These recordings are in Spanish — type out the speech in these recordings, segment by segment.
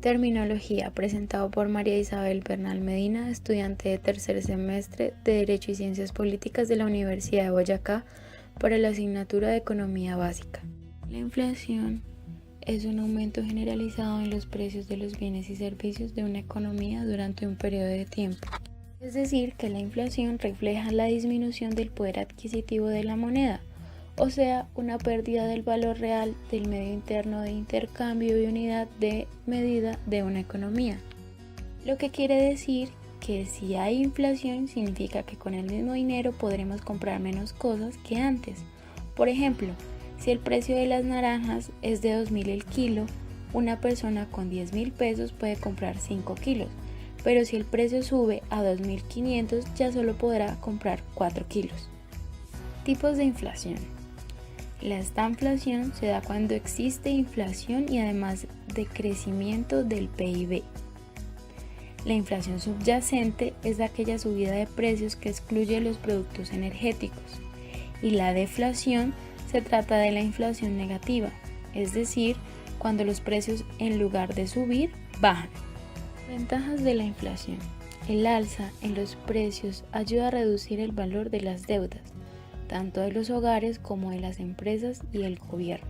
Terminología, presentado por María Isabel Bernal Medina, estudiante de tercer semestre de Derecho y Ciencias Políticas de la Universidad de Boyacá, para la asignatura de Economía Básica. La inflación es un aumento generalizado en los precios de los bienes y servicios de una economía durante un periodo de tiempo. Es decir, que la inflación refleja la disminución del poder adquisitivo de la moneda, o sea, una pérdida del valor real del medio interno de intercambio y unidad de medida de una economía. Lo que quiere decir que si hay inflación significa que con el mismo dinero podremos comprar menos cosas que antes. Por ejemplo, si el precio de las naranjas es de 2.000 el kilo, una persona con 10.000 pesos puede comprar 5 kilos, pero si el precio sube a 2.500 ya solo podrá comprar 4 kilos. Tipos de inflación. La estanflación se da cuando existe inflación y además de crecimiento del PIB. La inflación subyacente es aquella subida de precios que excluye los productos energéticos. Y la deflación se trata de la inflación negativa, es decir, cuando los precios en lugar de subir, bajan. Ventajas de la inflación. El alza en los precios ayuda a reducir el valor de las deudas, tanto de los hogares como de las empresas y el gobierno.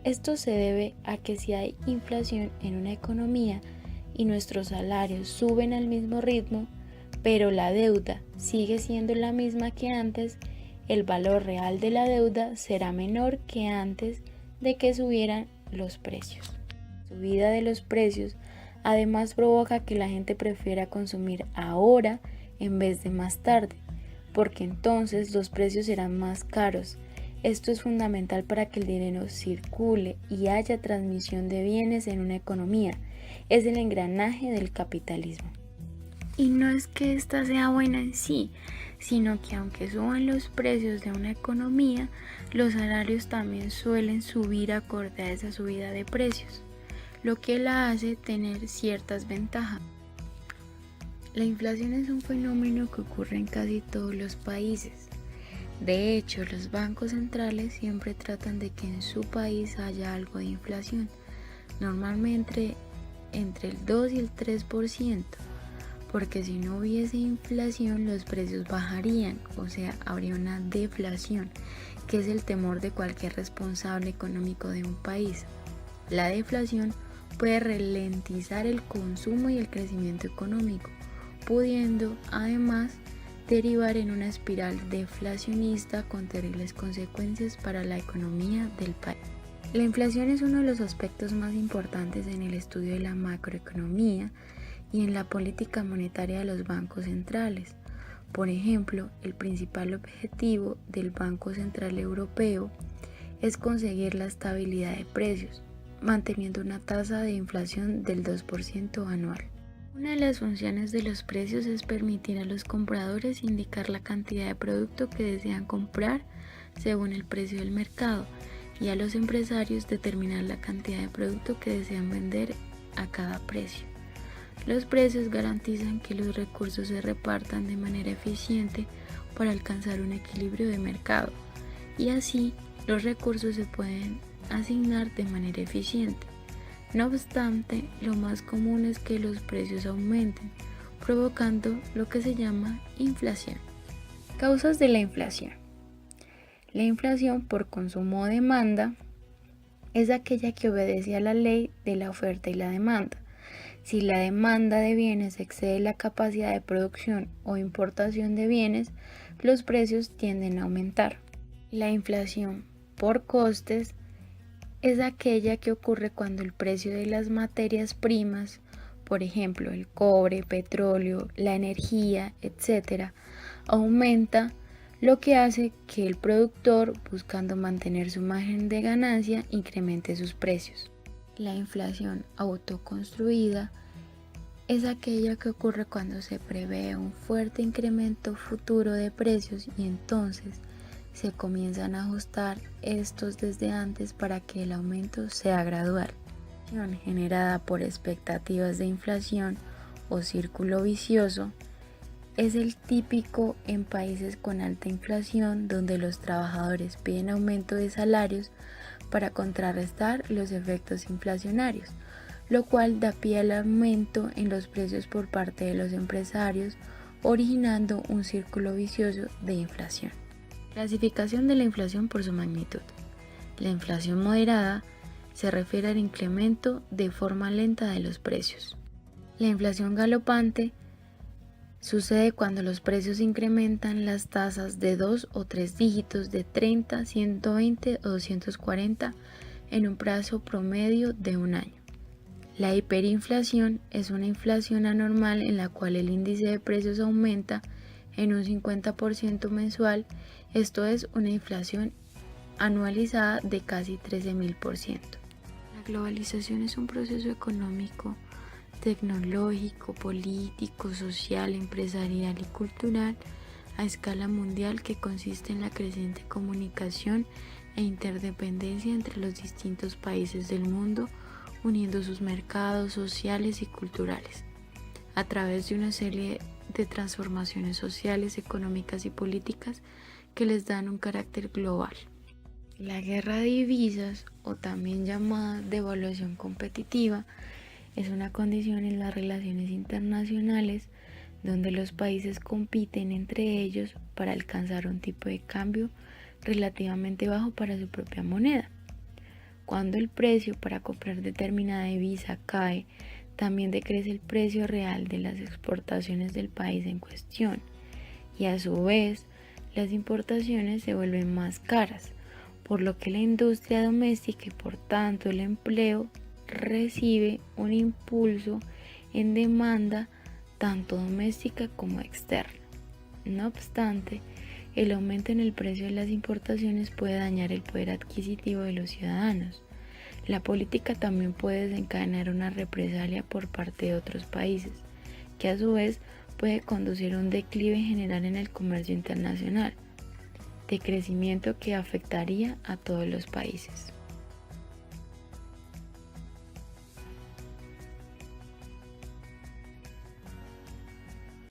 Esto se debe a que si hay inflación en una economía y nuestros salarios suben al mismo ritmo, pero la deuda sigue siendo la misma que antes, el valor real de la deuda será menor que antes de que subieran los precios. La subida de los precios además provoca que la gente prefiera consumir ahora en vez de más tarde, porque entonces los precios serán más caros. Esto es fundamental para que el dinero circule y haya transmisión de bienes en una economía. Es el engranaje del capitalismo. Y no es que esta sea buena en sí, sino que aunque suban los precios de una economía, los salarios también suelen subir acorde a esa subida de precios, lo que la hace tener ciertas ventajas. La inflación es un fenómeno que ocurre en casi todos los países. De hecho, los bancos centrales siempre tratan de que en su país haya algo de inflación, normalmente entre el 2 y el 3%, porque si no hubiese inflación los precios bajarían, o sea, habría una deflación, que es el temor de cualquier responsable económico de un país. La deflación puede ralentizar el consumo y el crecimiento económico, pudiendo además derivar en una espiral deflacionista con terribles consecuencias para la economía del país. La inflación es uno de los aspectos más importantes en el estudio de la macroeconomía y en la política monetaria de los bancos centrales. Por ejemplo, el principal objetivo del Banco Central Europeo es conseguir la estabilidad de precios, manteniendo una tasa de inflación del 2% anual. Una de las funciones de los precios es permitir a los compradores indicar la cantidad de producto que desean comprar según el precio del mercado y a los empresarios determinar la cantidad de producto que desean vender a cada precio. Los precios garantizan que los recursos se repartan de manera eficiente para alcanzar un equilibrio de mercado y así los recursos se pueden asignar de manera eficiente. No obstante, lo más común es que los precios aumenten, provocando lo que se llama inflación. Causas de la inflación. La inflación por consumo o demanda es aquella que obedece a la ley de la oferta y la demanda. Si la demanda de bienes excede la capacidad de producción o importación de bienes, los precios tienden a aumentar. La inflación por costes es aquella que ocurre cuando el precio de las materias primas, por ejemplo el cobre, petróleo, la energía, etc., aumenta, lo que hace que el productor, buscando mantener su margen de ganancia, incremente sus precios. La inflación autoconstruida es aquella que ocurre cuando se prevé un fuerte incremento futuro de precios y entonces se comienzan a ajustar estos desde antes para que el aumento sea gradual. Generada por expectativas de inflación o círculo vicioso es el típico en países con alta inflación donde los trabajadores piden aumento de salarios para contrarrestar los efectos inflacionarios. lo cual da pie al aumento en los precios por parte de los empresarios, originando un círculo vicioso de inflación. Clasificación de la inflación por su magnitud. La inflación moderada se refiere al incremento de forma lenta de los precios. La inflación galopante sucede cuando los precios incrementan las tasas de 2 o 3 dígitos de 30, 120 o 240 en un plazo promedio de un año. La hiperinflación es una inflación anormal en la cual el índice de precios aumenta en un 50% mensual, esto es una inflación anualizada de casi 13.000%. La globalización es un proceso económico, tecnológico, político, social, empresarial y cultural a escala mundial que consiste en la creciente comunicación e interdependencia entre los distintos países del mundo, uniendo sus mercados sociales y culturales a través de una serie de transformaciones sociales, económicas y políticas que les dan un carácter global. La guerra de divisas, o también llamada devaluación competitiva, es una condición en las relaciones internacionales donde los países compiten entre ellos para alcanzar un tipo de cambio relativamente bajo para su propia moneda. Cuando el precio para comprar determinada divisa cae, también decrece el precio real de las exportaciones del país en cuestión y a su vez las importaciones se vuelven más caras, por lo que la industria doméstica y por tanto el empleo recibe un impulso en demanda tanto doméstica como externa. No obstante, el aumento en el precio de las importaciones puede dañar el poder adquisitivo de los ciudadanos. La política también puede desencadenar una represalia por parte de otros países, que a su vez puede conducir a un declive general en el comercio internacional, de crecimiento que afectaría a todos los países.